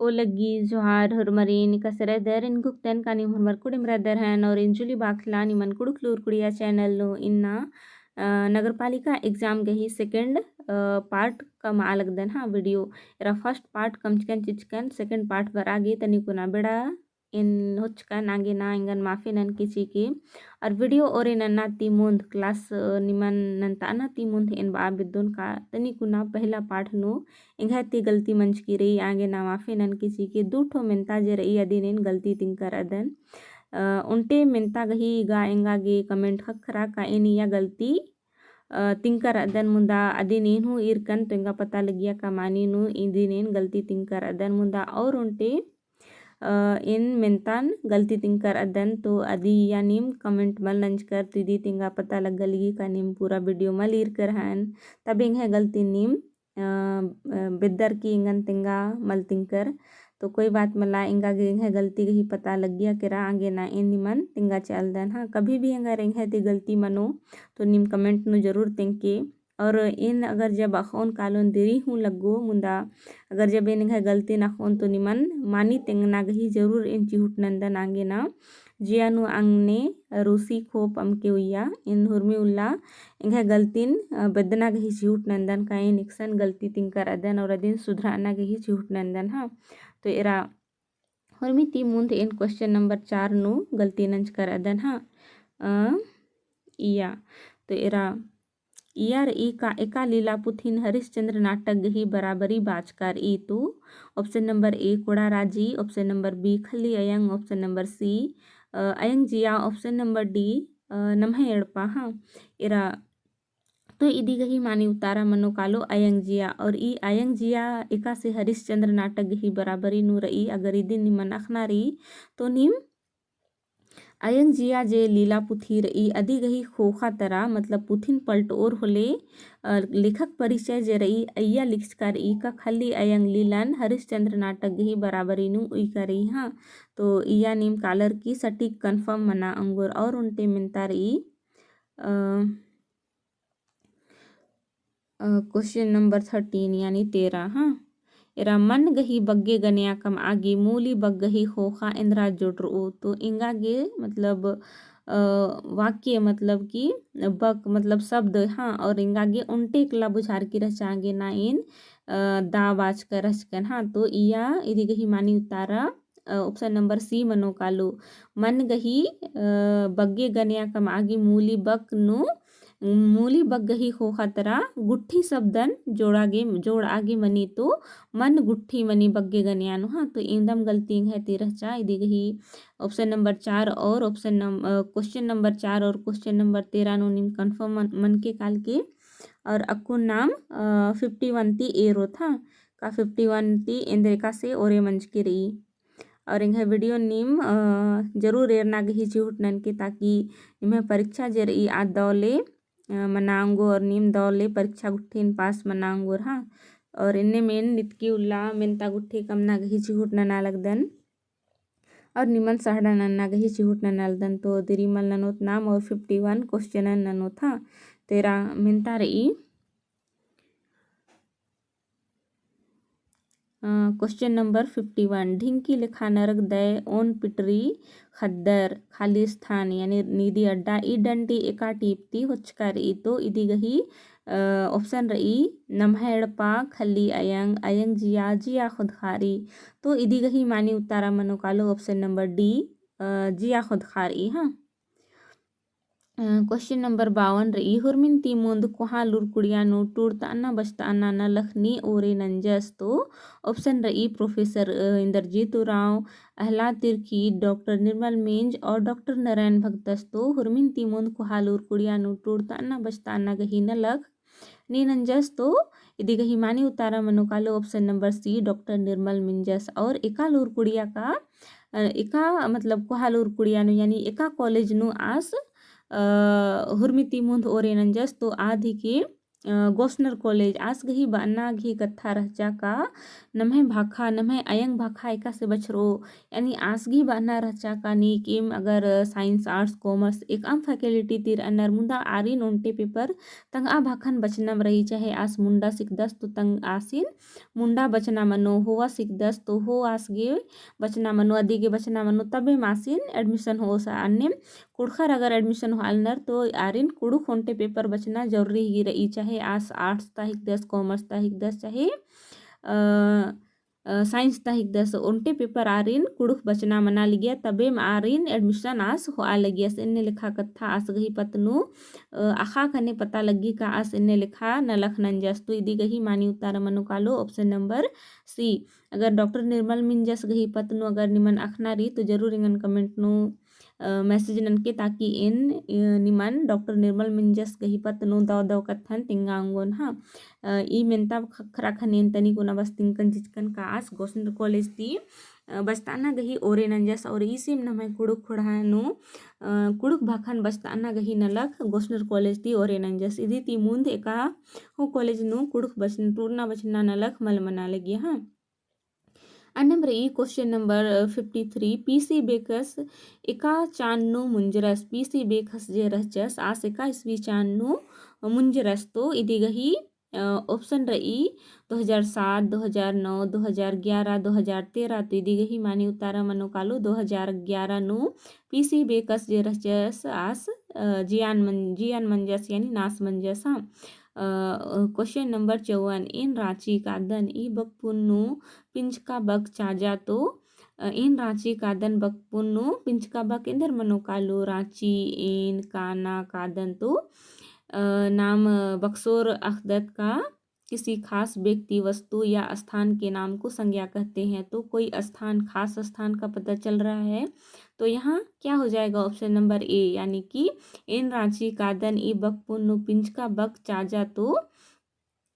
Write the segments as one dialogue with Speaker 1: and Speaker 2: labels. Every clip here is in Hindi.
Speaker 1: Olagi Johar Hurmarin Kasradar in Guktan Kani Hurmarkudim Radharhan और इंजुली बाखला निमन कुड़ुकलूर कुड़िया चैनल लो इन्ना नगर पालिका एग्जाम गही सेकंड पार्ट कम आलगदन हाँ वीडियो इरा फर्स्ट पार्ट कम चिकन चिचकन सेकंड पार्ट बर आगे तनी कुना बेड़ा इन होचकन आगे ना इंगन माफी नन किसी के और वीडियो और नन्ना तीमुंद क्लास निमन नंताना तीमुंद इन बा बिद्दुन का तनी कुना पहला पार्ट नो इंघाती गलती मंच की रही आगे ना माफी नन किसी के दूठो मिनता जे रही अदिन इन गलती तिंकर अदन उनटे मिनता गही गा इंगागे कमेंट खखरा का इन या गलती तिंकर अदन मुंदा अदिन हूँ इरकन तो इंगा पता लगिया का मानी नु इदिन गलती तिंकर अदन मुंदा और उनटे इन मिनतान गलती तिंकर अदन तो अदी या नीम कमेंट मल नंच कर दीदी तिंगा पता लग गलगी का नीम पूरा वीडियो मल ईर कर हन तब इंग है गलती नीम बिद्दर की इंगन तिंगा मल तिंकर तो कोई बात मला इंगा गिंग है गलती ही पता लग गया कि आगे ना इन निमन तिंगा चल दन हाँ कभी भी अगर रिंग है ती गलती मनो तो निम कमेंट नु जरूर तिंके और इन अगर जब अखोन कालोन देरी हूँ लगो मुंदा अगर जब इन है गलती ना खोन तो निमन मानी तिंगना गही जरूर इन चिहुट नंदन आगे ना जियानु अंगने रूसी खोप अमके उया इन हुरमी उल्ला इंघे गलतीन बदना गही चिहुट नंदन का इन इक्सन गलती तिंकर अदन और अदिन सुधराना गही चिहुट नंदन हाँ तो इरा हुरमी ती मुंद इन क्वेश्चन नंबर 4 नु गलती नंच कर अदन हाँ इया तो इरा इयार ई का एका लीला पुथिन हरिश्चंद्र नाटक गही बराबरी बाचकार ई तो ऑप्शन नंबर ए कोड़ा राजी ऑप्शन नंबर बी खली अयंग ऑप्शन नंबर सी अयंग जिया ऑप्शन नंबर डी नम्हे एड़पा हाँ इरा तो इदी गही मानी उतारा मनो कालो अयंग जिया और ई अयंग जिया एका से हरिश्चंद्र नाटक गही बराबरी नु रही अगर इदी निमन अखना रही तो निम अयंग जिया जे लीला पुथी रही अदी गही खोखा तरा मतलब पुथिन पलट और होले लेखक परिचय जे रही अय्या लिखकर ई का खली अयंग लीलन हरिश्चंद्र नाटक गही बराबरी नु ई करी हाँ तो इया नीम कालर की सटीक कन्फर्म मना अंगुर और उनटे मिनता रही क्वेश्चन नंबर 13 यानी 13 हाँ इरा मन गही बग्गे गनिया कम आगे मूली बग्गही खोखा इंद्रा जोड्रो तो इंगागे मतलब वाक्य मतलब कि बक मतलब शब्द हाँ और इंगागे उनटे कला बुझार की रचांगे ना इन दा बाच कर रचकन हाँ तो इया इदी गही मानी उतारा ऑप्शन नंबर सी मनो कालो मन गही बग्गे गनिया कम आगे मूली बक नु मूली बग्गही हो खतरा गुट्ठी शब्दन जोड़ आगे मनी तो मन गुट्ठी मनी बग्गे गनियानु हाँ तो एकदम गलती है तेरह चा इदी गही ऑप्शन नंबर 4 और ऑप्शन नंबर क्वेश्चन नंबर 4 और क्वेश्चन नंबर 13 नो निम कन्फर्म मन के काल के और अक्कू नाम 51 ती एरो था का 51 ती इंद्रिका से ओरे मंच के रही और इंघे वीडियो नीम जरूर एरना गही चिहुट नन के ताकि इन्हें परीक्षा जे रही आज दौले मनांगो और नीम दौले परीक्षा गुट्ठीन पास मनांगो हाँ और इन्ने मेन नितकी उल्ला मेनता गुट्ठी कम ना गही चिहुट नना लगदन और निमन सहड़ा नन्ना गही चिहुट नना लगदन तो दिरीमल ननोत नाम और 51 क्वेश्चन ननो था तेरा मेनता रही क्वेश्चन नंबर 51 ढिंकी लिखा नरक दय ओन पिटरी खद्दर खाली स्थान यानी निधि अड्डा ई डंडी एका टीपती होचकार ई तो इदी गही ऑप्शन रही नम्हेड़पा खली अयंग अयंग जिया जिया खुद खारी तो इदी गही मानी उतारा मनो कालो ऑप्शन नंबर डी जिया खुद खारी हाँ क्वेश्चन नंबर 52 रही हुरमिन ती मुंद कुहा लुर कुड़िया नो टूरता अन्ना बचता अन्ना न लखनी ओरे नंजस तो ऑप्शन रही प्रोफेसर इंद्रजीत उराव अहला तिर्की डॉक्टर निर्मल मेंज और डॉक्टर नारायण भक्तस तो हुरमिन ती मुंद कुहा लुर कुड़िया नो टूरता अन्ना बचता अन्ना गही न लख नी नंजस तो इदी गही मानी उतारा मनो कालो ऑप्शन नंबर सी डॉक्टर निर्मल मिंजस और एका लूर कुड़िया का एका मतलब कुहा लूर कुड़िया नो यानी एका कॉलेज नु आस हुर्मिती मुंद ओरे नंजस तो आधी के गोस्नर कॉलेज आस गही बाना घी कत्था रहचा का नम्हे भाखा नम्हे अयंग भाखा एका से बछरो यानी आसगी बाना रहचा का नी किम अगर साइंस आर्ट्स कॉमर्स एक आम फैकल्टी तीर अनर मुंदा आरी नोंटे पेपर तंग आ भाखन बचनम रही चाहे आस मुंडा सिकदस तो तंग आसिन मुंडा बचना मनो होवा सिकदस तो हो आसगे बचना मनो अधिगे बचना मनो तबे मासिन एडमिशन हो सा अन्य कुड़खर अगर एडमिशन हो अलनर तो आरिन कुड़ू खोंटे पेपर बचना जरूरी ही रही चाहे आस आर्ट्स ताहिक 10 कॉमर्स ताहिक 10 चाहे साइंस ताहिक 10 उनटे पेपर आरिन कुड़ुख बचना मना लिया तबे आरिन एडमिशन आस हो आ लगिया से इन्ने लिखा कत्था आस गही पतनु आखा कने पता लगी का आस इन्ने लिखा न लख नंजस तो इदी गही मानी उतारा मनो कालो ऑप्शन नंबर सी। अगर डॉक्टर निर्मल मिंजस गही पतनु अगर निमन अखनारी तो जरूर इंगन कमेंट नु मैसेज ननके ताकि इन निमन डॉक्टर निर्मल मिंजस गही पतनु दव दव कत्थन तिंगांगोन हाँ ई मेंता खरा खनेन तनी कोना बस तिंकन चिचकन का आस गोस्नर कॉलेज ती बस्ताना गही ओरे नंजस और ई सिम नमय कुड़ुक खुड़ानु कुड़ुक भाखन बस्ताना गही नलक गोस्नर कॉलेज ती ओरे नंजस इदी ती मुंद एका हो कॉलेज नु कुड़ुक बचन पूर्णा बचना नलक मल मना लगी हाँ। नंबर ई क्वेश्चन नंबर 53 पीसी बेकस एका चान्नु मुंजरस पीसी बेकस जे रहचस आस एका इसवी चान्नु मुंजरस तो इदी गही ऑप्शन रही 2007 2009 2011 2013 तो इदी गही मानी उतारा मनो कालो 2011 नु पीसी बेकस जे रहचस आस जियान मंजस यानी नास मंजस हाँ। क्वेश्चन नंबर 54 इन रांची कादन ई बकपुन्नु पिंचका बक चाजा तो इन रांची कादन बकपुन्नु पिंचका बक इंदर मनो कालो रांची इन काना कादन तो नाम बक्सोर अखदत का किसी खास व्यक्ति वस्तु या स्थान के नाम को संज्ञा कहते हैं तो कोई स्थान खास स्थान का पता चल रहा है तो यहाँ क्या हो जाएगा ऑप्शन नंबर ए यानी कि इन रांची कादन ई बकपुन्नु पिंचका बक चाजा तो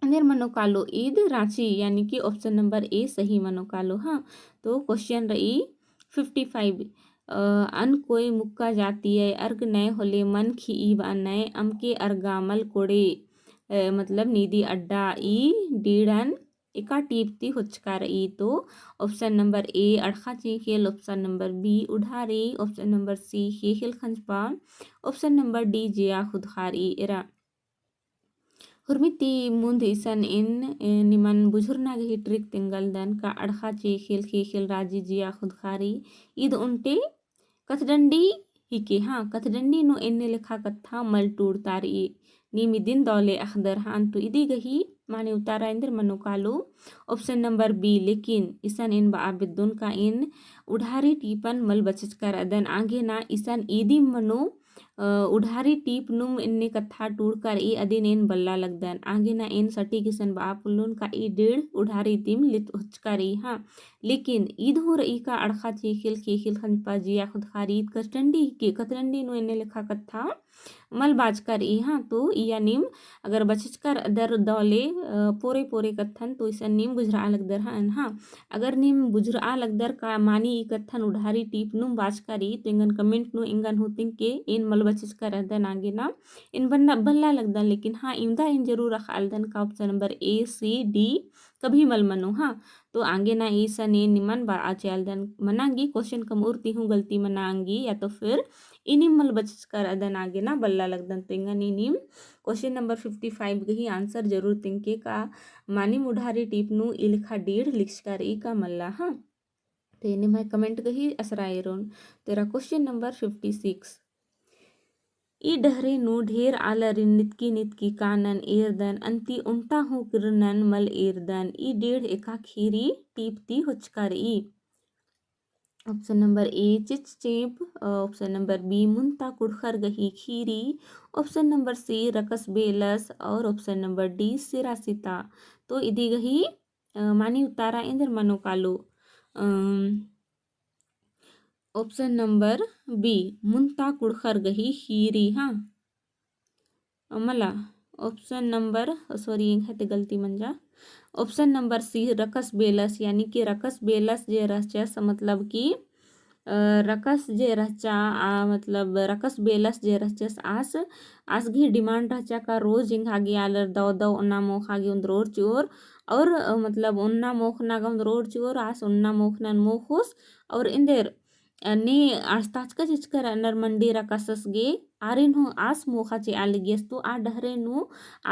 Speaker 1: अंदर मनो कालो ईद रांची यानी कि ऑप्शन नंबर ए सही मनो कालो हाँ। तो क्वेश्चन रही 55 अन कोई मुक्का जाती है अर्ग नए होले मन खी ई नए अमके अर्गामल कोड़े मतलब नीदी अड्डा ई डीडन एका टीपती हुचकार ई तो ऑप्शन नंबर ए अड़खा चीखेल ऑप्शन नंबर बी उढ़ारी ऑप्शन नंबर सी खेल खंजपा ऑप्शन नंबर डी जिया खुदखारी एरा हुर्मिती मुंद इसन इन निमन बुझुरना गही ट्रिक तिंगल दन का अड़खा खेल राजी जिया खुदखारी ईद उनटे कथडंडी हिके हाँ कथडंडी नो एन्ने लिखा कत्था मल टूर तारी नीमिदिन दौले अखदर हाँ तो इदी गही माने उतारा इंदर मनो कालो ऑप्शन नंबर बी लेकिन इसन इन बाबिद्दुन का इन उढ़ारी टीपन मल बचच कर अदन आगे ना इसन ईदी मनो उढ़ारी टीप नुम इन्ने कत्था टूर कर ई अदिन इन बल्ला लगदन आगे ना इन सटी किसन बापुल्लुन का ई डेढ़ उढ़ारी तिम लित उचकारी हाँ लेकिन ईद हो रही का अड़खा खेखिल खंजपा जिया खुद खारीद कटंडी के कतरंडी नो इन्ने लिखा कत्था मल बाजकर ई हाँ तो या नीम अगर बचकर दर दौले पोरे पोरे कत्थन तो इसन नीम गुजरा लगदर हाँ अगर नीम गुजरा लगदर का मानी ई कत्थन उढ़ारी टीप नुम बाजकर ई तो इंगन कमेंट नु इंगन होतिंग के इन मल बचकर अदन आगे ना इन बन्ना बल्ला लगदन लेकिन हाँ इंदा इन जरूर रखालदन का option number A C D कभी मल मनो हाँ तो आगे ना ईसा ने निमन बा आचेलदन मनांगी क्वेश्चन कम उड़ती हूँ गलती मनांगी या तो फिर इनिम मल बचकर अदन आगे ना बल्ला लगदन तो इंगन इनिम क्वेश्चन नंबर 55 गही आंसर जरूर तिंके का मानी मुढ़ारी टीपनु इलिखा डेढ़ लिखकर ई का मल्ला हाँ तो इन्हें मैं कमेंट गही असरायरोन तेरा क्वेश्चन नंबर 56 ई डहरे नु ढेर आलरिन नितकी कानन एरदन अंति उंटा हो किरनन मल एरदन ई डेढ़ एका खीरी टीपती हुचकर ई ऑप्शन नंबर ए चिच चेप ऑप्शन नंबर बी मुंता कुड़खर गही खीरी ऑप्शन नंबर सी रकस बेलस और ऑप्शन नंबर डी सिरासिता तो इदी गही मानी उतारा इंदर मनो कालो ऑप्शन नंबर बी मुंता कुड़खर गही खीरी हाँ मला ऑप्शन नंबर सॉरी है गलती मंजा ऑप्शन नंबर सी रकस बेलस यानी कि रकस बेलस जे रहचस मतलब कि रकस जे रहचा मतलब रकस बेलस जे रहचस आस घी डिमांड रहचा का रोज इंग हागी आलर दव दव उन्ना मोख हागी उंद रोड चोर और मतलब उन्ना मोख नागम रोड चोर आस उन्ना मोख नन मोखोस और इंदेर नी आस्ताचका चिचकर नरमंडी रकससगे आरिन हो आस मोखाचे आलिगियस्तु आ डहरेनु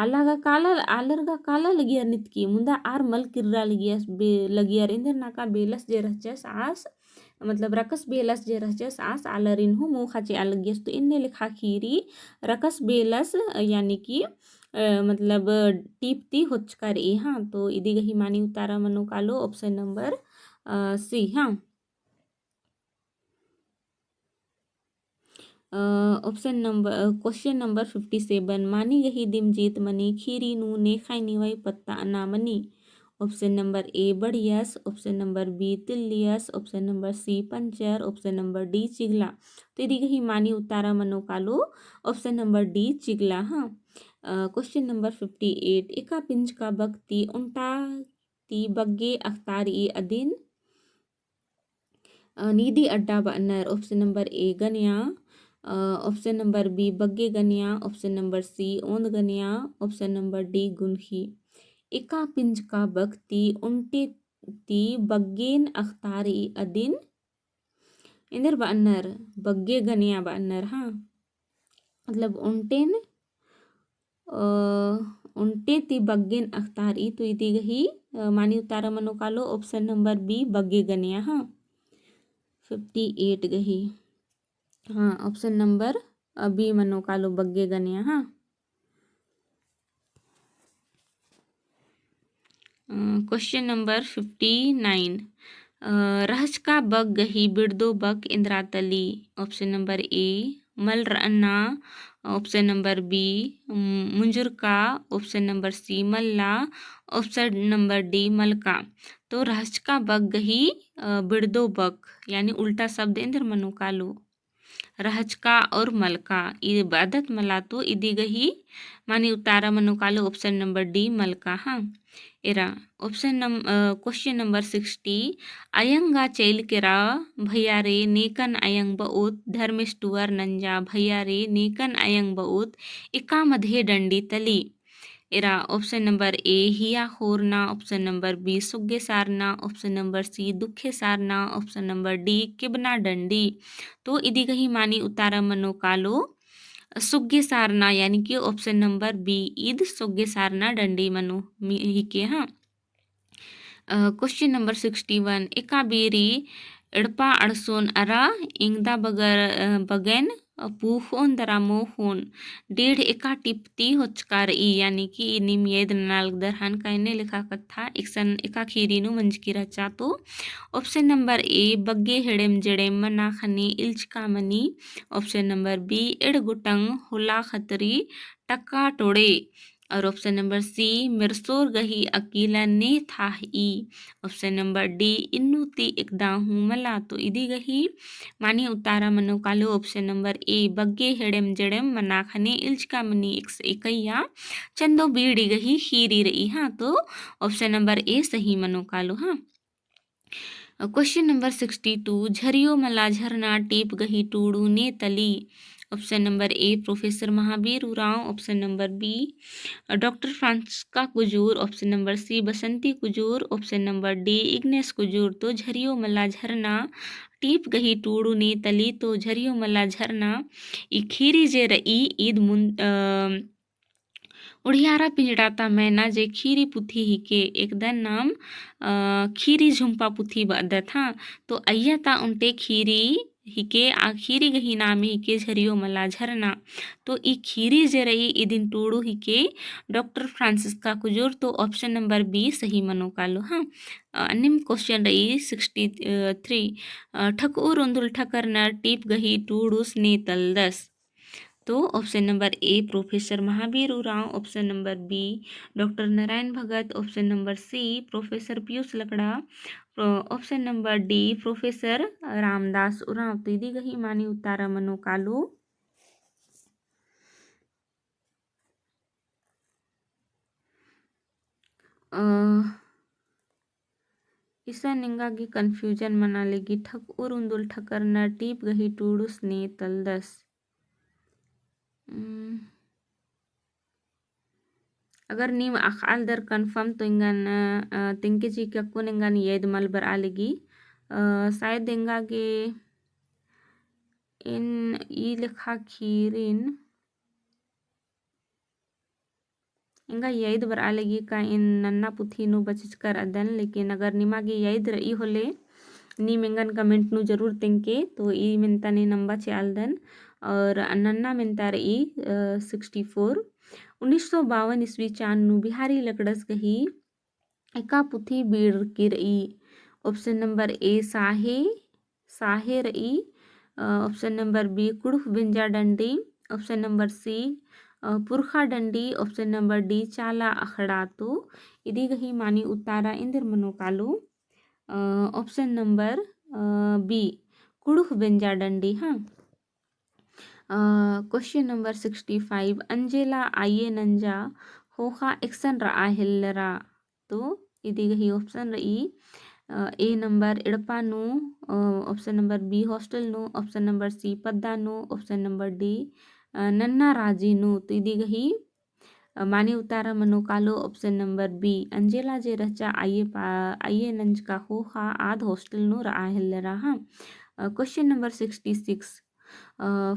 Speaker 1: आलागा काला आलरगा काला लगियर नितकी मुंदा आर मल किर्रा लगियस बे लगियर इंदर नाका बेलस जे रहचस आस मतलब रकस बेलस जे रहचस आस आलरिन हो मोखाचे आलगियस्तु इन्ने लिखा खीरी रकस बेलस यानी कि मतलब टीपती होचकर ए हाँ तो इदी गही मानी उतारा मनो कालो ऑप्शन नंबर सी हाँ ऑप्शन नंबर क्वेश्चन नंबर 57 मानी गही दिम जीत मनी खीरी नु ने खाई निवाई पत्ता अना मनी ऑप्शन नंबर ए बढ़ियस ऑप्शन नंबर बी तिल्लियस ऑप्शन नंबर सी पंचर ऑप्शन नंबर डी चिगला तो यदि कहीं मानी उतारा मनो कालो ऑप्शन नंबर डी चिगला हाँ क्वेश्चन नंबर 58 एका पिंज का बक्ति उल्टा ती बग्गे अख्तारी अदिन नीदी अड्डा बन्नर ऑप्शन नंबर ए गनिया ऑप्शन नंबर बी बग्गे गनिया ऑप्शन नंबर सी ओंद गनिया ऑप्शन नंबर डी गुनही एका पिंज का बक्ति उल्टे ती बग्गेन अख्तारी अदिन इंदर बन्नर बग्गे गनिया बन्नर हाँ मतलब उल्टेन उल्टे ती बग्गेन अख्तारी तो इदी गही मानी उतारा मनो कालो ऑप्शन नंबर बी बग्गे गनिया हाँ 58 गही हाँ ऑप्शन नंबर बी मनो कालो बग्गे गनिया हाँ क्वेश्चन नंबर 59 रहच का बग गही बिड़दो बग इंद्रातली ऑप्शन नंबर ए मल रन्ना ऑप्शन नंबर बी मुंजुर का ऑप्शन नंबर सी मल्ला ऑप्शन नंबर डी मलका तो रहच का बग गही बिड़दो बग यानी उल्टा शब्द इंद्र मनो कालो रहचका और मलका इबादत मला तो इदी गही मानी उतारा मनो कालो ऑप्शन नंबर डी मलका हाँ एरा ऑप्शन क्वेश्चन नंबर 60 अयंगा चैल केरा भैया रे नेकन अयंग बहुत धर्मेष्टुवर नंजा भैया रे नेकन अयंग बहुत इका मधे डंडी तली एरा ऑप्शन नंबर ए हिया खोरना ऑप्शन नंबर बी सुग्गे सारना ऑप्शन नंबर सी दुखे सारना ऑप्शन नंबर डी किबना डंडी तो इदी गही मानी उतारा मनो कालो सुग्गे सारना यानी कि ऑप्शन नंबर बी ईद सुग्गे सारना डंडी मनो हिके हाँ क्वेश्चन नंबर 61 एका बेरी एडपा अड़सोन अरा इंगदा बगैन पूहोन दरा मोहोन डेढ़ एका टिप्ती होचकार ई यानी कि निम येद नाल्क दरहान कायने लिखा कथा एकसन एका खीरीनु मंजकीरा चातो ऑप्शन नंबर ए बग्गे हेडेम जेडेम मना खनी इल्चका मनी ऑप्शन नंबर बी एड गुटंग हुला खतरी टक्का टोड़े और ऑप्शन नंबर सी मिरसोर गही अकीला ने था ई ऑप्शन नंबर डी इन्नु ती एकदा हूँ मला तो इदी गही मानी उतारा मनो कालो ऑप्शन नंबर ए बग्गे हेडेम जेडेम मनाखने इल्चका मनी एकैया चंदो बीड़ी गही खीरी रही हाँ तो ऑप्शन नंबर ए सही मनो कालो हाँ क्वेश्चन नंबर 62 झरियो मला झरना टीप गही टूडू ने तली option number A professor Mahavir Oraon option number B doctor Francisca Kujur option number C Basanti Kujur option number D Ignes Kujur तो झरियो मला झरना टीप गही टूडू ने तली तो झरियो मला झरना ई खीरी जे रई ईद मुन उड़ियारा पिंजड़ाता मैना जे खीरी पुथी हिके एकदन नाम खीरी झुम्पा पुथी बदत हाँ तो अय्यता उनटे खीरी हिके खीरी गही नाम हिके झरियो मला झरना तो ई खीरी जे रही ई दिन टूडू हिके डॉक्टर फ्रांसिस्का कुजूर तो ऑप्शन नंबर बी सही मनो कालो हाँ निम क्वेश्चन रही 63 ठकुर उंदुल ठकर नर टीप गही टूडूस ने तलदस तो option number A professor Mahavir Oraon option number B doctor Narayan Bhagat option number C professor Piyush Lakra option number D professor Ramdas Oraon तो इदी गही मानी उतारा मनो कालो इसा निंगागी कन्फ्यूजन मनालेगी ठक उरुंदुल ठकरना टीप गही टूडुस ने तलदस अगर नीम अखाल दर कन्फर्म तो इंगन तिंके जी कक्कुन इंगन येद मलबर आलेगी शायद इंगागे इन ई लिखा खीरिन इंगा यईद बर आलेगी का इन नन्ना पुथी नु बचिच कर अदन लेकिन अगर निमागे यईद रही होले नी मिंगन कमेंट नु जरूर तिंके तो ई मिनता ने नंबा चालदन और नन्ना मिनता रही 64 1952 ईस्वी चान नु बिहारी लकड़स गही एका पुथी बीड़ की रही। ऑप्शन नंबर ए साहे साहे रही। ऑप्शन नंबर बी कुड़ुख बिंजा डंडी। ऑप्शन नंबर सी पुरखा डंडी। ऑप्शन नंबर डी चाला अखड़ा तो इदी गही मानी उतारा इंदर मनोकालो ऑप्शन नंबर बी कुड़ुख बिंजा डंडी। हाँ क्वेश्चन नंबर 65 अंजेला आइए नंजा होखा एक्शन रहा हिल्लरा तो इदी गही ऑप्शन रही ए नंबर इड़पानु। ऑप्शन नंबर बी हॉस्टल नु। ऑप्शन नंबर सी पद्दानु। ऑप्शन नंबर डी नन्ना राजीनु तो इदी गही मानी उतारा मनो कालो ऑप्शन नंबर बी अंजेला जे रचा आइए नंज का होखा आध हॉस्टल नु रहा हिल्लरा। हाँ क्वेश्चन नंबर 66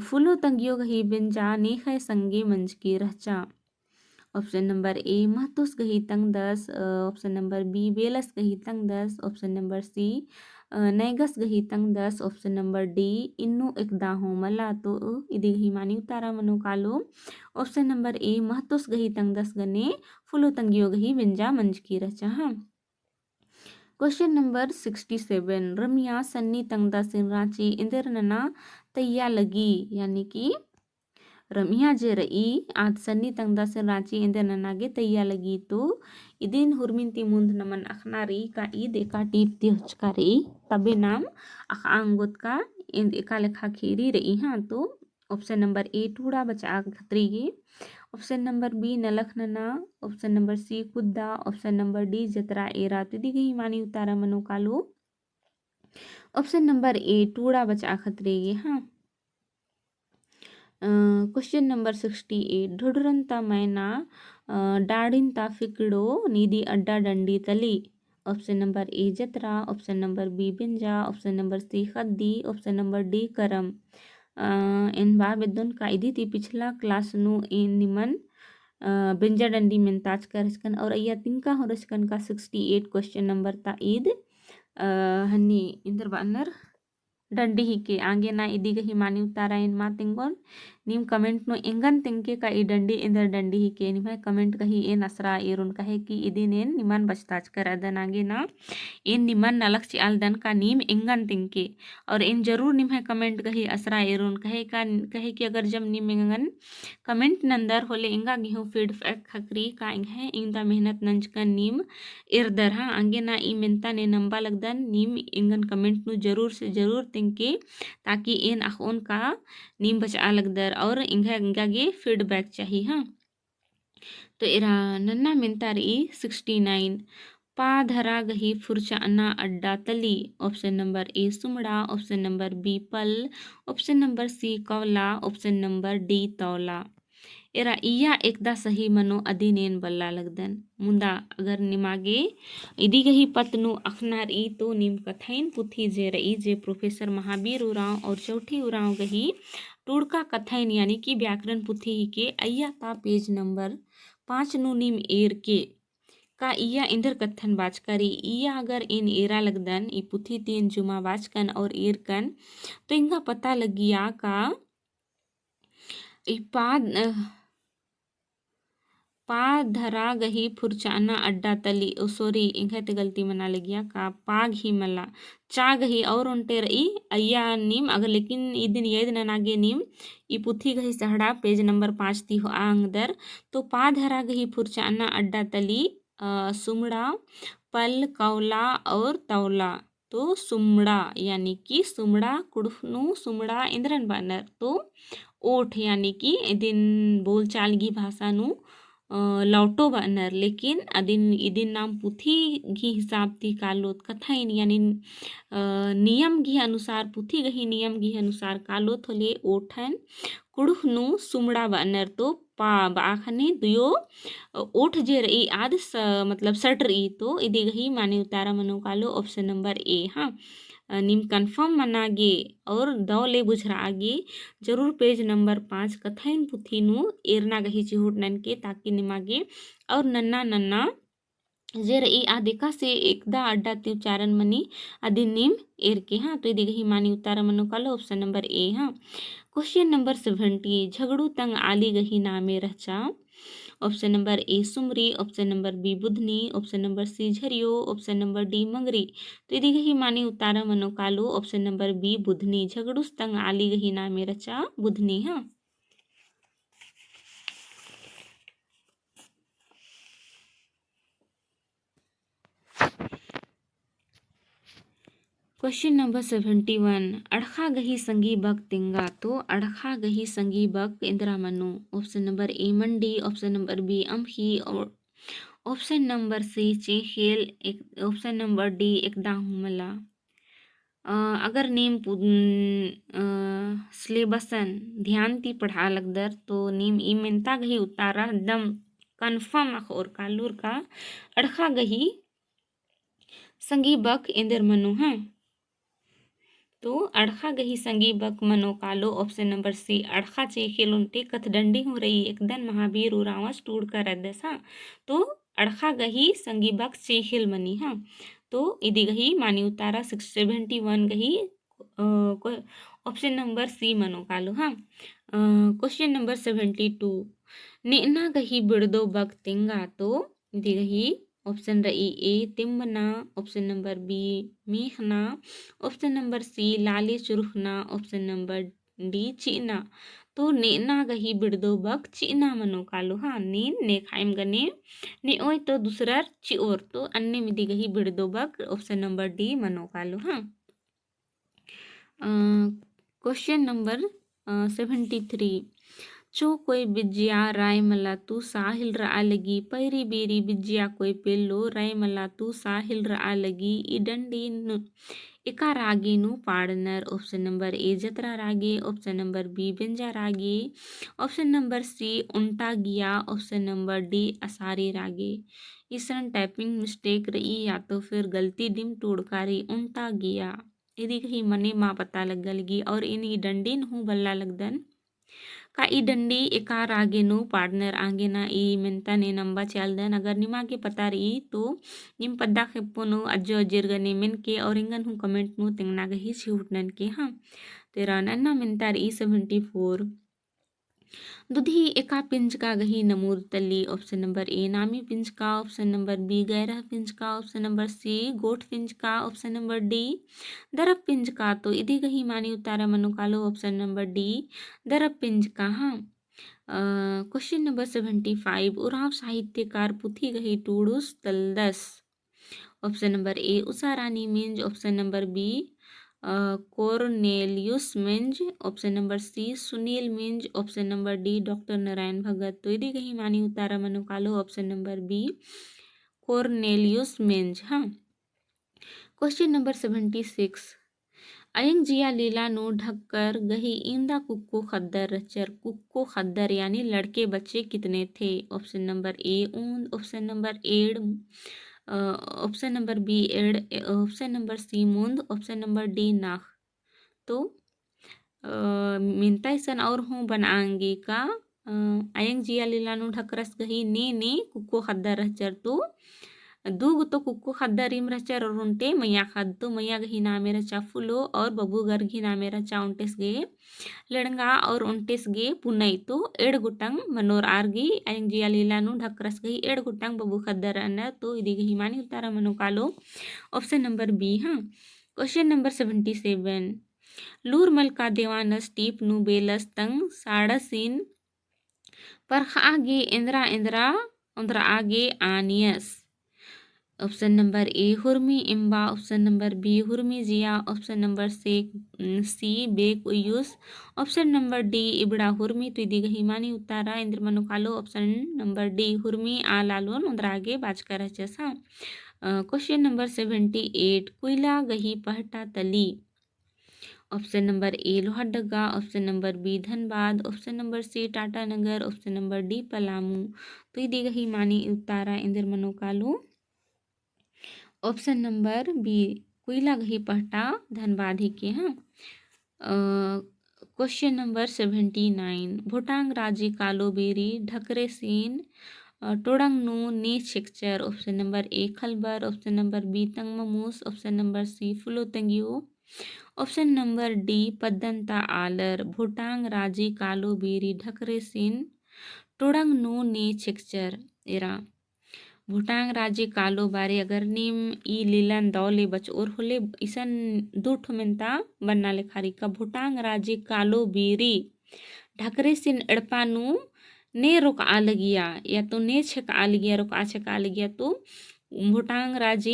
Speaker 1: फुलो तंगियो गही बिंजा नेखे संगे मंज की रचा। ऑप्शन नंबर ए महतुस गही तंग 10। ऑप्शन नंबर बी बेलस गही तंग 10। ऑप्शन नंबर सी नैगस गही तंग 10। ऑप्शन नंबर डी इन्नु एकदा हो मला तो इदी गही मानी उतारा मनो कालो ऑप्शन नंबर ए महतुस गही तंग 10 गने फुलो तंगियो गही बिंजा मंज की रचा। हाँ क्वेश्चन नंबर 67 रमिया सन्नी तंगदा सिन रांची इंदर नना तैया लगी यानी कि रमिया जे रई आज सन्नी तंगदा सिन रांची इंदर नना गे तैया लगी तो इदिन हुरमिनती मुंद नमन अखनारी का ईद एका टीप ती हचकारी तबे नाम अखांगोत का इंद एका लेखा खीरी रई। हाँ तो ऑप्शन नंबर ए टूड़ा बचा खतरी गे। ऑप्शन नंबर बी नलख नना। ऑप्शन नंबर सी कुद्दा। ऑप्शन नंबर डी जतरा एरा तो दी गई मानी उतारा मनो कालो ऑप्शन नंबर ए टूड़ा बचा खतरेगे। हाँ क्वेश्चन नंबर 68 ढुडरंता मैना डाड़िंता फिकड़ो नीदी अड्डा डंडी तली। ऑप्शन नंबर ए जतरा। ऑप्शन नंबर बी बिंजा। ऑप्शन नंबर सी खद्दी। ऑप्शन नंबर डी करम इन बार बिद्दुन का इदी ती पिछला क्लास नु इन निमन बिंजा डंडी में ताज कर रचकन और अय्या तिंका हो रचकन का 68 क्वेश्चन नंबर ता ईद हन्नी इंदर बानर डंडी ही के आगे ना इदी गही मानी उतारा इन मा तिंगोन नीम कमेंट नो इंगन तिंके का ई डंडी इंदर डंडी ही के निम कमेंट कही ए नसरा एरुन कहे कि इदी नेन निमन बचताज कर अदन आगे ना इन निमन नलक चियाल दन का नीम इंगन तिंके और इन जरूर निम कमेंट कही असरा एरुन कहे कि अगर जब निम इंगन कमेंट नंदर होले इंगा गिहू फीडबैक खकरी का इंगे इंदा मेहनत नंजकन नीम इरदर। हाँ आगे ना ई मिनता ने नंबा लगदन नीम इंगन कमेंट नु जरूर से जरूर तिंके ताकि इन अखोन का नीम बचा लगदर और इंगा गे फीडबैक चाहिए। हाँ तो इरा नन्ना मिनता रही 69 पा धरा गही फुरचा अन्ना अड्डा तली। ऑप्शन नंबर ए सुमड़ा। ऑप्शन नंबर बी पल। ऑप्शन नंबर सी कवला। ऑप्शन नंबर डी तौला एरा इया एकदा सही मनो अधीनेन बल्ला लगदन मुंदा अगर निमागे इदी गही पतनु अखनार ई तो निम कथैन पुथी जे रई जे प्रोफेसर महावीर उराव और चौथी उराव गही टुड़का कथैन यानी कि व्याकरण पुथी ही के अय्या ता पेज नंबर 5 नु निम एर के का इया इंदर कथन बाच करी इया अगर इन एरा लगदन ई पुथी तीन जुमा बाचकन और एर कन तो इनका पता लगिया का पा धरा गही फुरचाना अड्डा तली सॉरी इंघते गलती मना लगिया का पाग ही मला चा गही और उनटे रही अय्या नीम अगर लेकिन ई दिन यद नागे नीम ई पुथी गही सहड़ा पेज नंबर 5 ती हो आंगदर तो पा धरा गही फुरचाना अड्डा तली सुमड़ा पल कौला और तौला तो सुमड़ा यानी कि सुमड़ा कुड़फनु सुमड़ा इंद्रन बानर तो ओठ यानी कि दिन बोलचाल की भाषा नु लौटो बअनर लेकिन अदिन इदिन नाम पुथी घी हिसाब ती कालोत कथाइन यानी नियम घी अनुसार पुथी गही नियम घी अनुसार कालोत होले ओठन कुड़ुहनु सुमड़ा बअनर तो पा बाखने दुयो ओठ जे रई आद मतलब सट रई तो इदी गही माने उतारा मनो कालो ऑप्शन नंबर ए हाँ निम कन्फर्म मनागे और दौले बुझरा आगे जरूर पेज नंबर 5 कथाइन पुथीनु एरना गही चिहुट नन के ताकि निमागे और नन्ना नन्ना जे रई आदिका से एकदा अड्डा ती उच्चारण मनी आदि निम एर के हाँ तो इदी गही मानी उतारा मनो कालो ऑप्शन नंबर ए हाँ क्वेश्चन नंबर 70 झगड़ू तंग आली गही नामे रचा option number A Sumri option number B Budhni option number C Jhariyo option number D Mangri तो इदी गही मानी उतारा मनो कालो ऑप्शन नंबर बी बुधनी झगड़ूस तंग आली गही नामे रचा बुधनी हाँ क्वेश्चन नंबर 71 अड़खा गही संगी बक तिंगा तो अड़खा गही संगी बक इंदिरा मनु ऑप्शन नंबर ए मंडी ऑप्शन नंबर बी अम्ही और ऑप्शन नंबर सी चेखेल ऑप्शन नंबर डी एकदा हुमला अगर नेम सिलेबसन ध्यान ती पढ़ा लगदर तो नेम ई मेनता गही उतारा एकदम कन्फर्म और कालूर का अड़खा गही संगी बक इंदर मनु हाँ तो अड़खा गही संगी बक मनो कालो ऑप्शन नंबर सी अड़खा चेखेल उनटे कथडंडी हो रही एकदन महावीर उरावस टूड़ कर हाँ तो अड़खा गही संगी बक चेखेल मनी हाँ तो इदी गही मानी उतारा 671 गही ऑप्शन नंबर सी मनो कालो हाँ क्वेश्चन नंबर 72 नेना गही बिड़दो बक तिंगा तो इदी गही ऑप्शन रई ए तिम्बना ऑप्शन नंबर बी मेखना ऑप्शन नंबर सी लाले चुरुखना ऑप्शन नंबर डी चीना तो नेना गही बिड़दो बक चीना मनो कालो हाँ नीन ने खाइम गने ने ओय तो दूसरा चिओर तो अन्य मिदी गही बिड़दो बक ऑप्शन नंबर डी मनो कालो हाँ क्वेश्चन नंबर 73 चो कोई बिज्जिया राय मला तू साहिल रा लगी पैरी बेरी बिज्जिया कोई पेल्लो राय मला तू साहिल रा लगी ई डंडी इका रागे नु पाड़नर ऑप्शन नंबर ए जतरा रागे ऑप्शन नंबर बी बिंजा रागे ऑप्शन नंबर सी उल्टा गिया ऑप्शन नंबर डी असारे रागे इसरन टाइपिंग मिस्टेक रही या तो फिर गलती डिम टूड़कारी उल्टा गिया यदि कहीं मने माँ पता लग लगी और इन डंडीन हूँ बल्ला लगदन का ई डंडी एकार आगे नो पार्टनर आगे ना ई मिनता ने नंबा चालदन अगर निमा के पता रही तो निम पद्दा खेपोनो अज्जो अज्जिरगने मिन के और इंगन हूँ कमेंट नो तिंगना गही छिहुटनन के हाँ तेरा नन्ना मिनता रही 74 दुधी एका पिंज का गही नमूर तली ऑप्शन नंबर ए नामी पिंज का ऑप्शन नंबर बी गैरह पिंज का ऑप्शन नंबर सी गोठ पिंज का ऑप्शन नंबर डी दरब पिंज का तो इधी गही मानी उतारा मनो कालो ऑप्शन नंबर डी दरब पिंज का हाँ क्वेश्चन नंबर 75 उराव साहित्यकार पुथी गही टूडूस तलदस option number A Usha Rani Minj option number B Cornelius Minj option number C Sunil Minj option number D doctor Narayan Bhagat तो यदि कहीं मानी उतारा मनो कालो option number B Cornelius Minj हाँ क्वेश्चन नंबर 76 अयंग जिया लीला नो ढककर गही इंदा कुक्को खद्दर रचर कुक्को खद्दर यानी लड़के बच्चे कितने थे ऑप्शन नंबर ए ऊंद ऑप्शन नंबर एड ऑप्शन नंबर बी एड ऑप्शन नंबर सी मूंद ऑप्शन नंबर डी नाख तो मिनता सन और हूँ बनाएंगे का अयंग जिया लीलानु ढकरस गही ने कुक्को खद्दर रहचर तो दूग तो कुक्को खद्दर इम रहचर और उनटे मैया खद तो मैया गही नामे रचा फुलो और बबू गर घी नामे रचा उनटेस गे लड़ंगा और उनटेस गे पुनई तो एड़ गुटंग मनोर आरगी अयंग जिया लीलानु ढकरस गही एड़ गुटंग बबू खद्दर अन्न तो इदी गही मानी उतारा मनो कालो ऑप्शन नंबर बी हाँ क्वेश्चन नंबर 77 लूर मलका देवानस टीप नु बेलस तंग साड़सीन पर आगे इंद्रा इंद्रा उंद्रा आगे आनियस ऑप्शन नंबर ए हुर्मी इम्बा, ऑप्शन नंबर बी हुर्मी जिया, ऑप्शन नंबर सी बेक उयूस, ऑप्शन नंबर डी इबड़ा हुर्मी तो इदी गही मानी उतारा इंद्र मनु कालो ऑप्शन नंबर डी हुर्मी आ लालोन उद्रागे बाजकर हाँ। क्वेश्चन नंबर 78 कुइला गही पहटा तली, option number A Lohardaga, option number B Dhanbad, option number C Tatanagar, option number D Palamu तो इदी गही मानी उतारा इंद्र मनु कालो ऑप्शन नंबर बी कोयला गही पहटा धनबाद ही के हाँ। क्वेश्चन नंबर 79 भूटांग राजी कालोबेरी ढकरे सीन टोडंगनु ने शेक्चर, ऑप्शन नंबर ए खलबर, ऑप्शन नंबर बी तंगममूस, ऑप्शन नंबर सी फुलोतंगियो, ऑप्शन नंबर डी पद्दंता आलर भूटांग राजी कालोबेरी ढकरे सीन टोडंगनु ने शेक्चर एरा भूटांग राज्य कालो बारे अगर नीम ई लीलन दौले बच और होले इसन दो ठुमेंता बन्ना लेखारी का भूटांग राज्य कालो बीरी ढकरे सिन एड़पानु ने रोक आ लगिया या तो ने छक आ लगिया रोक आ छक आ लगिया तो भूटांग राज्य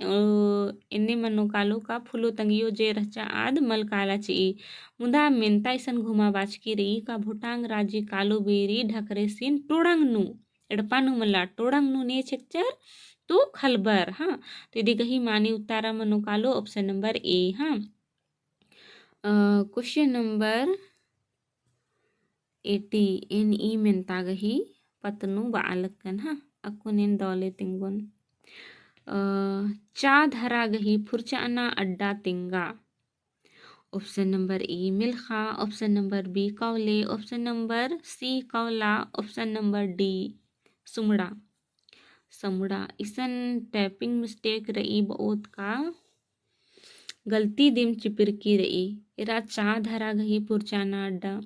Speaker 1: इन्ने मनो कालो का फुलो तंगियो जे रचा आद मल काला ची मुदा मेंता इसन घुमा बाच की रही का भूटांग राज्य कालो बेरी ढकरे सिन टोड़ंग नु एडपानु मला टोड़ंग नु ने छेक्चर तो खलबर हाँ तो यदि कही मानी उतारा मनो कालो ऑप्शन नंबर ए हाँ। क्वेश्चन नंबर 80 इन ई मेंता गही पतनु बालकन हाँ अकुनेन दौले तिंगुन चा धरा गही फुरचाना अड्डा तिंगा, ऑप्शन नंबर ए मिल्खा, ऑप्शन नंबर बी कौले, ऑप्शन नंबर सी कौला, ऑप्शन नंबर डी सुमड़ा समुड़ा इसन टैपिंग मिस्टेक रही बहुत का गलती दिम चिपिरकी रही इरा चा धरा गही पुरचाना अड्डा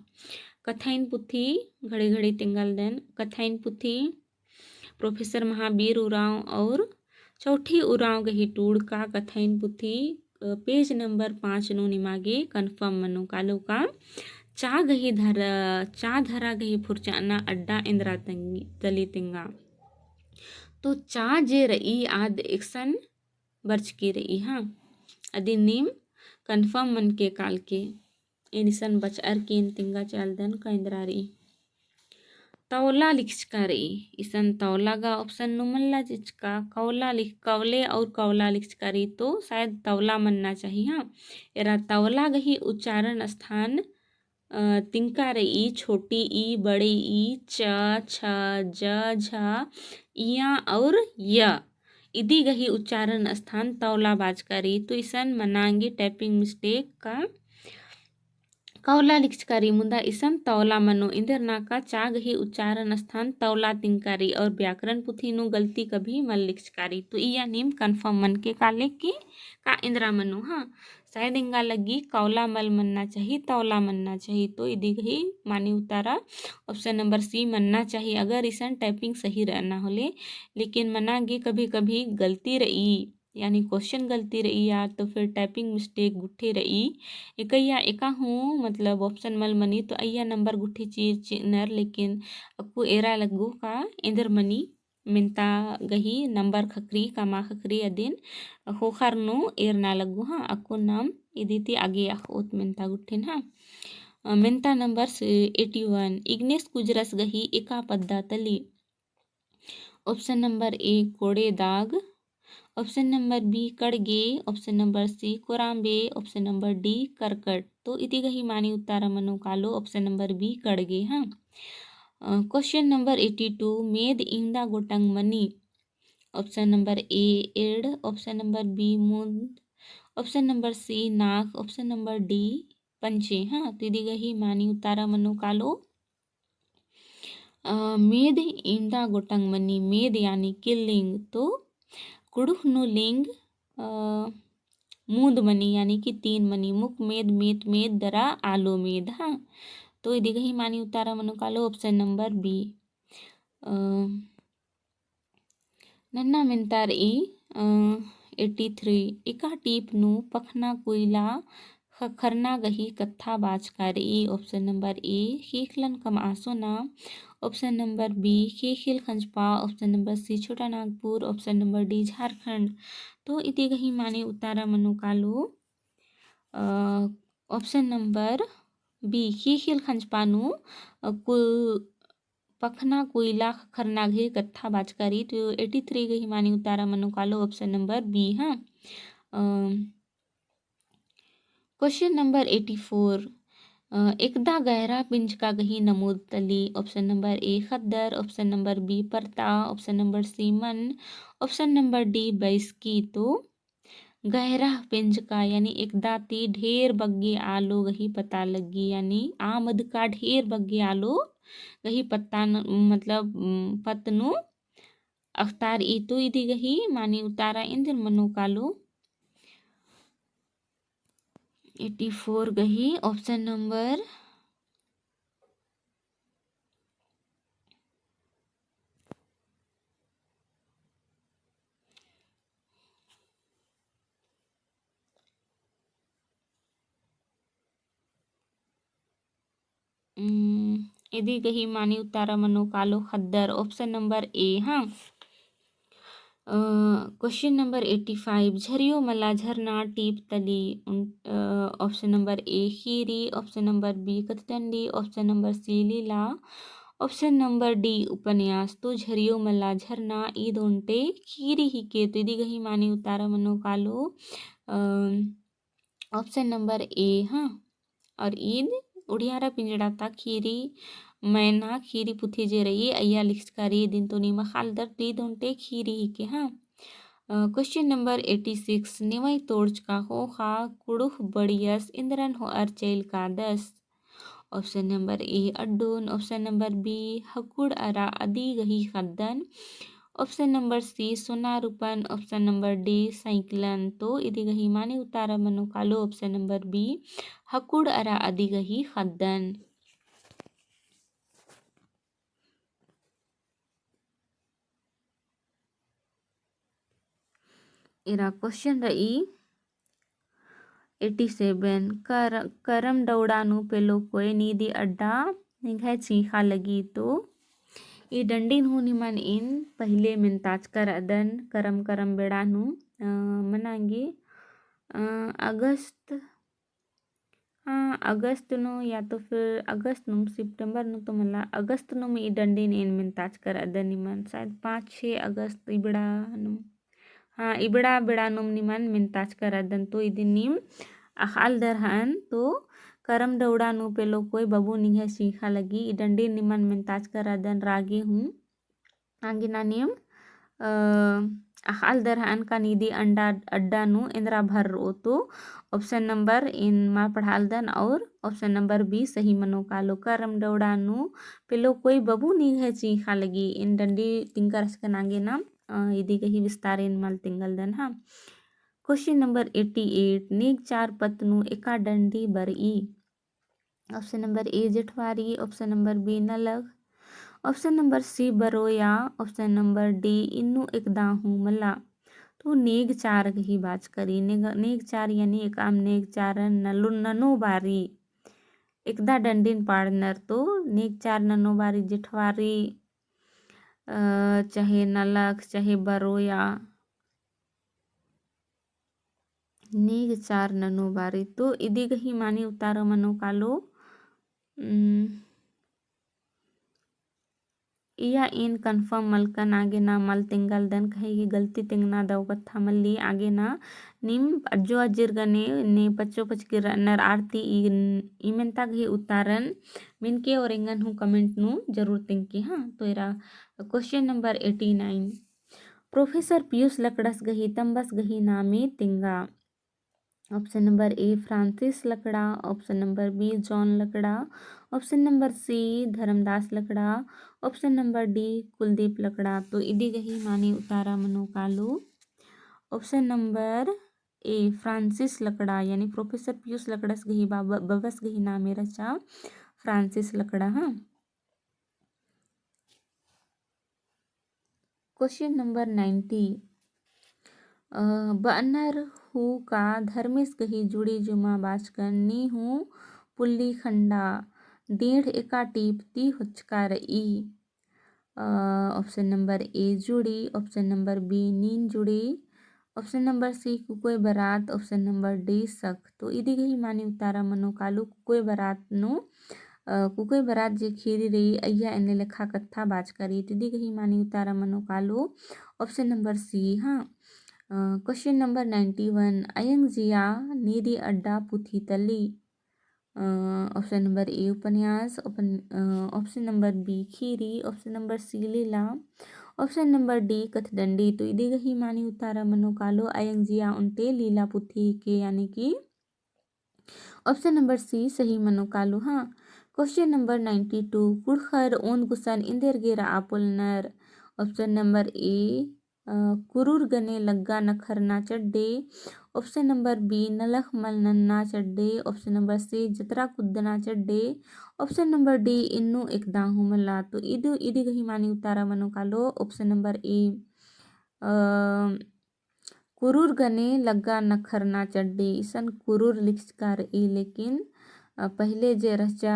Speaker 1: कथाइन पुथी घड़ी घड़ी तिंगल देन कथाइन पुथी प्रोफेसर महावीर उराव और चौथी उराव गही टूड़ का कथाइन पुथी पेज नंबर 5 नो निमागे कन्फर्म मनो कालो का चा धरा गही फुरचाना अड्डा इंदिरा तली तिंगा तो चा जे रही आद एक्शन बर्च की रही हाँ अदि नीम कन्फर्म मन के काल के इनिसन बच अर की इन तिंगा चाल दन का इंदिरा रही तौला लिखचका रही इसन तौला का ऑप्शन नुमल्ला जिचका कौला लिख कौले और कौला लिखचका रही तो शायद तौला मनना चाहिए हाँ एरा तौला गही उच्चारण स्थान तिंका रही छोटी ई बड़ी ई च छ ज झ इया और य इदी गही उच्चारण स्थान तौला बाज करी तो इसन मनांगे टैपिंग मिस्टेक का कौला लिखचकारी मुंदा इसन तौला मनो इंदर नाका चा गही उच्चारण स्थान तौला तिंकारी और व्याकरण पुथी नु गलती कभी मल लिखचकारी तो इया नीम कन्फर्म मन के काले की का इंदिरा मनो हाँ शायद इंगा लगी कौला मल मनना चाहिए तौला मनना चाहिए तो इदी गही मानी उतारा ऑप्शन नंबर सी मनना चाहिए अगर इसन टाइपिंग सही रहना होले लेकिन मनागी कभी कभी गलती रही यानी क्वेश्चन गलती रही यार तो फिर टाइपिंग मिस्टेक गुट्ठी रही एकैया एका हूँ मतलब ऑप्शन मल मनी तो अय्या नंबर गुट्ठी चीर चिनर लेकिन अक्कू एरा लगू का इंदर मनी मिनता गही नंबर खखरी कामा खखरी अदिन होखर नो एर ना लगू हाँ अक्कू नाम इदिति आगे ओत मिनता गुट्ठिन हाँ मिनता नंबर 81 इग्नेस कुजरस गही एका पद्दा तली, ऑप्शन नंबर ए कोड़े दाग, ऑप्शन नंबर बी कड़गे, ऑप्शन नंबर सी कोरांबे, ऑप्शन नंबर डी करकट तो इति गही मानी उतारा मनो कालो ऑप्शन नंबर बी कड़गे हाँ। क्वेश्चन नंबर 82 मेद इंदा गोटंग मनी, ऑप्शन नंबर ए एड, ऑप्शन नंबर बी मुंद, ऑप्शन नंबर सी नाक, ऑप्शन नंबर डी पंचे हाँ तो इति गही मानी उतारा मनो कालो मेद इंदा गोटंग मनी मेद यानी कि लिंग तो कुड़ुख नु लिंग मूंद मनी यानी कि 3 मनी मुख मेद मेत मेद दरा आलो मेद हाँ तो इदी गही मानी उतारा मनो कालो ऑप्शन नंबर बी। नन्ना मिनतार ई 83 इका टीप नु पखना कोयला खरना गही कत्था बाजकारी, ऑप्शन नंबर ए खीखलन कम आसो ना, ऑप्शन नंबर बी खेखिल खंजपा, option number C Chota Nagpur, option number D Jharkhand. तो इथे काही माने उतारा मनो कालो ऑप्शन नंबर बी खेखिल खंजपानु कुल पखना कोयला खरना घे कत्था बाचकारी. तो 83 गही मानी उतारा मनो कालो ऑप्शन नंबर बी. हाँ. Question number 84. एकदा गहरा पिंच का गही नमूद तली. ऑप्शन नंबर ए खद्दर, ऑप्शन नंबर बी परता, ऑप्शन नंबर सी मन, ऑप्शन नंबर डी बैसकी. तो गहरा पिंच का यानी एकदा ती ढेर बग्गे आलो गही पता लगी, यानी आमद का ढेर बग्गे आलो गही पत्ता मतलब पत्नु अख्तार ई. तो इदी गही मानी उतारा इंदिर मनो कालो 84 गही ऑप्शन नंबर इदी गही मानी उतारा मनो कालो खद्दर ऑप्शन नंबर ए. हाँ. Question number 85. झरियो मला झरना टीप तली. ऑप्शन नंबर ए खीरी, ऑप्शन नंबर बी कथडंडी, ऑप्शन नंबर सी लीला, ऑप्शन नंबर डी उपन्यास. तो झरियो मला झरना ई दोनटे खीरी ही के. तो इदी गही मानी उतारा मनो कालो ऑप्शन नंबर ए. हाँ. और ईद उड़ियारा पिंजड़ा ता खीरी मैना खीरी पुथी जे रही अय्या लिखकारी दिन तो नीमा खालदर दी दोनटे खीरी ही के. हाँ. Question number 86. निवई तोड़च का हो खा कुड़ुह बड़ियस इंद्रन हो अर्चैल का दस. ऑप्शन नंबर ए अड्डून, ऑप्शन नंबर बी हकुड़ अरा अदी गही खद्दन, ऑप्शन नंबर सी सोना रूपन, ऑप्शन नंबर डी साइकिलन. तो इदी गही माने उतारा मनो कालो ऑप्शन नंबर बी हकुड़ अरा अदी गही खद्दन. इरा क्वेश्चन रही 87. करम दौड़ानु पेलो कोई नीदी अड्डा निघाय चीखा लगी. तो ई डंडीन हूँ निमन इन पहले मिनताज कर अदन करम करम बेड़ानु मनांगे अगस्त. हाँ अगस्त नो या तो फिर अगस्त नो सितंबर नो. तो मला अगस्त नो में ई डंडीन इन मिनताज कर अदन निमन शायद 5-6 अगस्त इबड़ा नुम. हाँ इबड़ा बेड़ा नुम निमन मिनताज कर अदन. तो इदिन निम अखाल दरहन. तो करम दौड़ा नु पेलो कोई बबू निघे सीखा लगी ई डंडी निमन मिनताज कर अदन रागे हूँ आगे ना नियम अखाल दरहन का नीदी अंडा अड्डा नु इंद्रा भर रो. तो ऑप्शन नंबर इन मा पढ़ाल दन और ऑप्शन नंबर बी सही मनो कालो. करम दौड़ा नु पेलो कोई बबू निघे सीखा लगी इन डंडी तिंकर हसकन आगे ना इदी कही विस्तार इन मल तिंगल दन. हाँ. Question number 88. नीग चार पत्नु एका डंडी बरई. ऑप्शन नंबर ए जेठवारी, ऑप्शन नंबर बी नलग, ऑप्शन नंबर सी बरोया, ऑप्शन नंबर डी इन्नू एकदा हूँ मला. तो नेग चार ही बात करी नेग चार यानी एक आम नेग चार ननो बारी एकदा डंडीन पाड़नर. तो नेग चार ननो बारी जेठवारी चाहे नलक चाहे बरोया नेग चार ननो बारी. तो इदी गही मानी उतारो मनो कालो इया इन कन्फर्म मलकन आगे ना मल तिंगल दन कहीं गलती तिंगना दव कथा मल्ली आगे ना निम अज्जो अज्जिर गने ने पच्चो पच के नर आरती इमेंता गही उतारन मिनके और इंगन हूँ कमेंट नु जरूर तिंकी. हाँ. तो इरा क्वेश्चन नंबर 89. प्रोफेसर पीयूष लकड़स गही तंबस गही नामे तिंगा. Option number A Francis Lakra, option number B John Lakra, option number C Dharmdas Lakra, option number D Kuldeep Lakra. तो इदी गही मानी उतारा मनो कालो option number A Francis Lakra यानी प्रोफेसर पीयूष लकड़स गही बबस गही नामे रचा फ्रांसिस लकड़ा. हाँ. Question number 90. बन्नर हूँ का धर्मेश कही जुड़ी जुमा बाचकन नी हूँ पुल्ली खंडा डेढ़ एका टीप ती हुचकार ई। ऑप्शन नंबर ए जुड़ी, ऑप्शन नंबर बी नींद जुड़ी, ऑप्शन नंबर सी कुकोय बरात, ऑप्शन नंबर डी सख। तो ಇದೀಗ ಮಾನಿ ಉತ್ತರ ಮನು ಕಾಲು ಕುಕೋಯ್ ಬರಾತ್ ನು ಕುಕೋಯ್ ಬರಾತ್ जे खीरी रही अय्या एने लेखा कथा बाज करी ಇದೀಗ ಮಾನಿ ಉತ್ತರ ಮನು ಕಾಲು ऑप्शन नंबर सी। हाँ, क्वेश्चन नंबर 91 अयंग जिया नीरी अड्डा पुथी तली। ऑप्शन नंबर ए उपन्यास, ऑप्शन नंबर बी खीरी, ऑप्शन नंबर सी लीला, ऑप्शन नंबर डी कथदंडी। तो ಇದೀಗ ಮಾನಿ ಉತ್ತರ ಮನು ಕಾಲು अयंग जिया उनटे लीला पुथी के यानी कि ऑप्शन नंबर सी सही मनो कालू। हाँ, क्वेश्चन नंबर 92 कुड़खर ओन गुसन इंदेर गेरा आपुलनर। ऑप्शन नंबर ए कुरूर गने लग्गा नखरना चड्डे, ऑप्शन नंबर बी नलख मल नन्ना चड्डे, ऑप्शन नंबर सी जतरा कुद्दना चड्डे, ऑप्शन नंबर डी इन्नु एकदाहु मल्ला। तो ಇದು ಇದೀಗ ಮಾನಿ ಉತ್ತರ ಮನು ಕಾಲು ऑप्शन नंबर ए कुरूर गने लग्गा नखरना चड्डी। ईसन कुरूर लिखकार ई लेकिन पहले जे रचा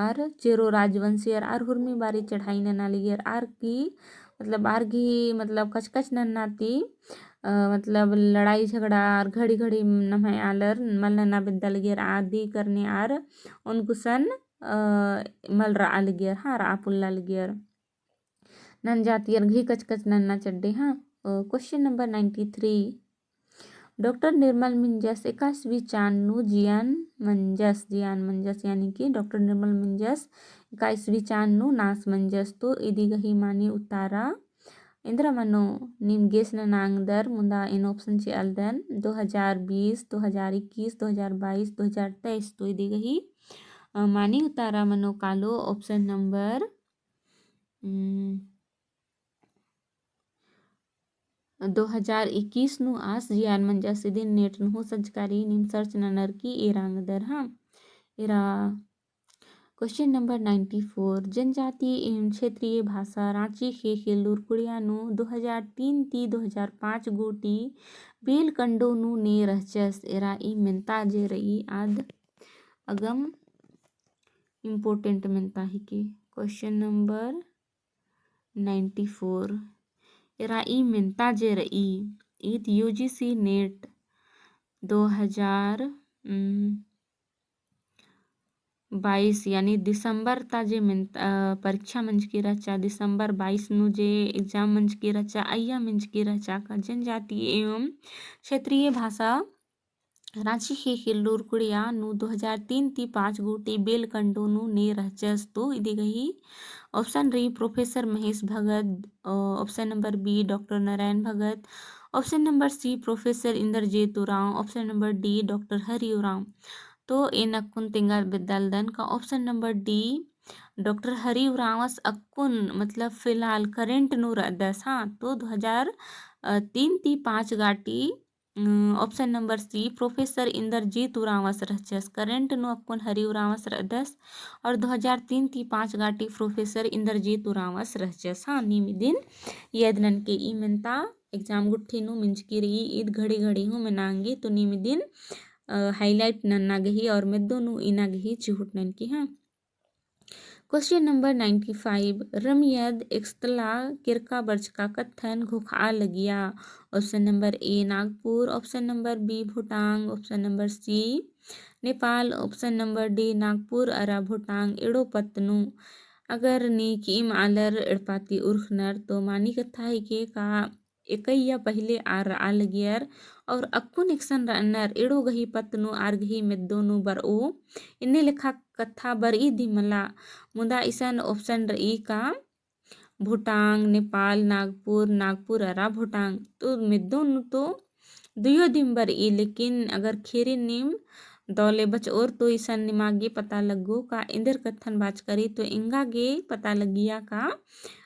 Speaker 1: आर चेरो राजवंशी आर हुर्मी बारी चढ़ाई नना लिगर आर की मतलब आर घी मतलब कचकच नन्ना ती मतलब लड़ाई झगड़ा आर घड़ी घड़ी नम्हे आलर मल नन्ना बिद्दा लिगर आदि करने आर उनकुसन मल रा लिगर। हाँ, रा पुल्ला लिगर नन जाती घी कचकच नन्ना चड्डे। हाँ, क्वेश्चन नंबर 93 डॉक्टर निर्मल मिंजस 21वीं चांदनु जियान मंजस यानी कि डॉक्टर निर्मल मिंजस 21वीं चांदनु नास मंजस। तो ಇದೀಗ ಮಾನಿ ಉತ್ತರ इंद्र मनो निम गेस नांगदर मुंदा इन ऑप्शन चे अलदन 2020 2021 2022 2023। तो ಇದೀಗ मानी उतारा मनो कालो ऑप्शन नंबर 2021 नु आस जियान मंजा सिदिन नेट नु सज्जकारी निम सर्च ननर की एरांगदर। हाँ, एरा क्वेश्चन नंबर 94 जनजातीय एवं क्षेत्रीय भाषा रांची के खेलूर कुड़ियानु 2003 ती 2005 गोटी बेल कंडो नु ने रहचस। एरा ई मिनता जे रही आद अगम इम्पोर्टेंट मिनता ही के। क्वेश्चन नंबर 94 एरा ई मिनता जे रही ईद यूजीसी नेट 2022 यानी दिसंबर ताजे परीक्षा मंच की रचा दिसंबर 22 नु जे एग्जाम मंच की रचा अय्या मंच की रचा का जनजातीय एवं क्षेत्रीय भाषा रांची के खिल्लूर कुड़िया नु 2003 ती 5 गोटी बेल कंडो नु ने रहचस। तो ಇದೀಗ ऑप्शन रही professor Mahesh Bhagat, option number B doctor Narayan Bhagat, option number C professor Indrajit Oraon, option number D doctor Hari Oraon. तो इन अक्कुन तिंगार बिद्दालदन का option number D doctor Hari उरावस अक्कुन मतलब फिलहाल करेंट नु रदस। हाँ, तो 2003 ती 5 गाटी option number C professor Indrajit उरावस रहचस करेंट नु अक्कुन हरि उरावस रदस और 2003 ती 5 गाटी प्रोफेसर इंद्रजीत उरावस रहचस। हाँ, निमिदिन यदनन के ई मिनता एग्जाम गुट्ठी नु मिंचकी रही ईद घड़ी घड़ी हूँ मिनांगी। तो निमिदिन हाईलाइट नन्ना गही और मिद्दो नु इना गही चिहुटनन की। हाँ, क्वेश्चन नंबर 95 रमयद एक्स्तला किरका बर्च का कथन घुखा लगिया। Option number A Nagpur, option number B भूटांग, option number C Nepal, option number D Nagpur अरा भूटांग एड़ो पत्नु। अगर नी कीम आलर एड़पाती उर्खनर तो मानी कथा है के का एकैया पहले आर आलगियर और अक्कुन एक्सन रन्नर एड़ो गही पत्नु आर गही मेद्दोनु बर ओ इन्ने लेखा कथा बर ई दिमला मुदा इसन ऑप्शन रही का भूटांग नेपाल नागपुर अरा भूटांग। तो मेद्दोनु तो दुयो दिन बर ई लेकिन अगर खेरी निम दौले बच और तो ईसन निमागे पता लगो का इंदर कथन बाच करी तो इंगागे पता लगिया का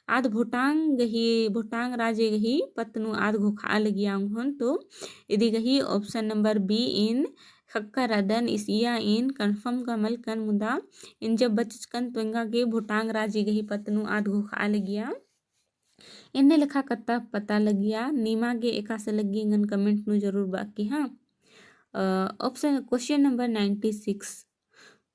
Speaker 1: आद भूटांग राजे गही पत्नु आद घोखा लगिया हन। तो यदि गही ऑप्शन नंबर बी इन खक्का रदन इसिया इन कन्फर्म का मलकन मुदा इन जब बचकन तो इंगागे भूटांग राजे गही पत्नु आद घोखा लगिया इन्ने लिखा कत्ता पता लगिया नीमागे एका से लगी इंगन कमेंट नु जरूर बाकी। हाँ, ऑप्शन क्वेश्चन नंबर 96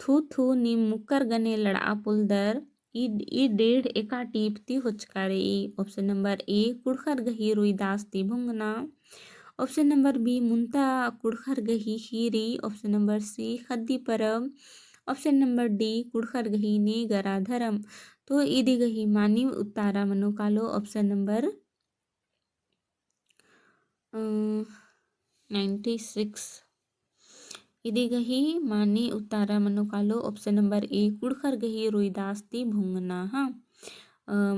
Speaker 1: थू थू नी मुक्कर गने लड़ा पुलदर ई डेढ़ एका टीपती होचकारे। ऑप्शन नंबर ए कुड़खर गही रुईदास ती भुंगना। ऑप्शन नंबर बी मुंता कुड़खर गही हीरी। ऑप्शन नंबर सी खद्दी परब। ऑप्शन नंबर डी कुड़खर गही ने गरा धरम। तो इदी गही मानी उत्तारा मनो कालो ऑप्शन नंबर 96। इदी गही मानी उत्तारा मनो कालो ऑप्शन नंबर ए कुड़खर गही रुईदास ती भुंगना। हाँ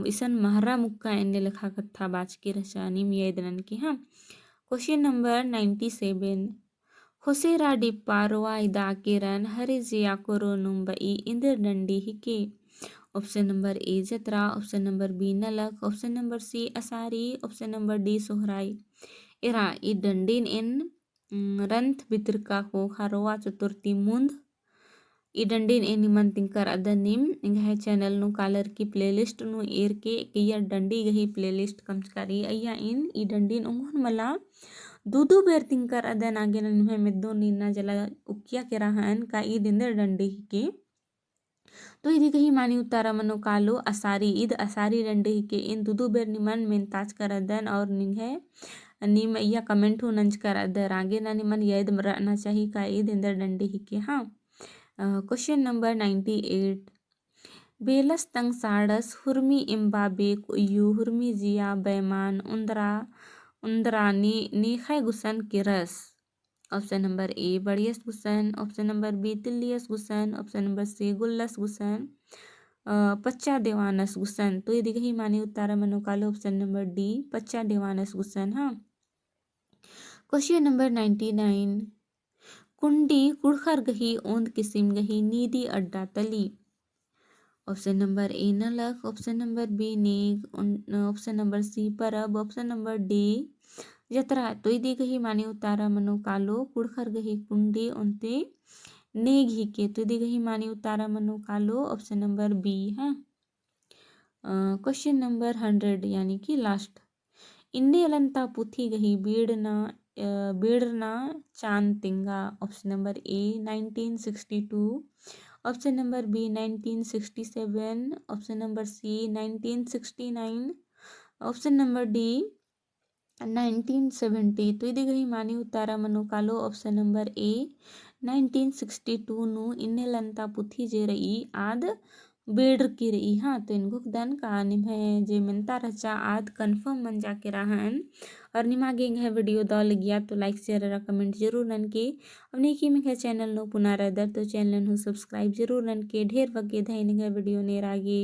Speaker 1: इसन महरा मुक्का एने लिखा कथा बाच के रचानी मियादनन की। हाँ क्वेश्चन नंबर 97 होसेरा डिप्पारोवा इदाकेरन हरे जिया कोरो नुम्बई इंदर डंडी हिके। ऑप्शन नंबर ए जतरा। ऑप्शन नंबर बी नलक। ऑप्शन नंबर सी असारी। Option number D Sohrai. इरा ई डंडीन इन रंथ बित्रका को हरोवा चतुर्थी मुंद ई डंडीन इन निमन तिंकर अदनिम इंगह चैनल नु कालर की प्लेलिस्ट नु एर के किया डंडी गही प्लेलिस्ट कमचकारी अय्या इन ई डंडीन उंगुन मला दूदू बेर तिंकर अदन आगे निम्हे मेद्दो नीना जला उक्या के रहन का ई दिंदर डंडी के। तो इदी कही मानी उतारा मनो कालो असारी ईद असारी डंडी के इन दूदू बेर निमन मेंताज कर अदन और निंगे निम या कमेंट हो नंज कर अदर आगे ना निमन याद रहना चाहिए का ईद इंदर डंडी के। हाँ क्वेश्चन नंबर 98 बेलस तंग साड़स हुर्मी इम्बाबे कुयू हुर्मी जिया बैमान उंदरा उंदरानी नीखै गुसन के रस। ऑप्शन नंबर ए बड़ियस गुसन। ऑप्शन नंबर बी तिल्लियस गुसन। ऑप्शन नंबर सी गुल्लस गुसन। पच्चा देवानस गुसन। तो ये दिखही मानी उत्तारा मनो कालो ऑप्शन नंबर डी पच्चा देवानस गुसन। हाँ क्वेश्चन नंबर 99 कुंडी कुड़खर गही ओंद किसिम गही नीदी अड्डा तली। ऑप्शन नंबर ए नलक। ऑप्शन नंबर बी नेग। ऑप्शन नंबर सी परब। ऑप्शन नंबर डी जतरा। तो इदी गही मानी उतारा मनो कालो कुड़खर गही कुंडी उनते नेग ही के। तो इदी गही मानी उतारा मनो कालो ऑप्शन नंबर बी। हाँ क्वेश्चन नंबर 100 यानी कि लास्ट इंडे अलंता पुथी गही बीड़ना चांद तिंगा। Option number A 1962। Option number B 1967। Option number C 1969। Option number D 1970। तो इदी गही मानी उतारा मनो कालो ऑप्शन नंबर ए 1962 नु इन्नेलंता पुथी जे रही आद बेड़ की रही। हाँ तो इन भुगदन का निम्हे जे मिनता रचा आद कन्फर्म मन जाके रहन और निमागे है वीडियो दौ लगिया तो लाइक शेयर और कमेंट जरूर नन के। अब नहीं कि मैं चैनल नो पुनः तो चैनल नो सब्सक्राइब जरूर नन के ढेर वगे धैन वीडियो नेर आगे।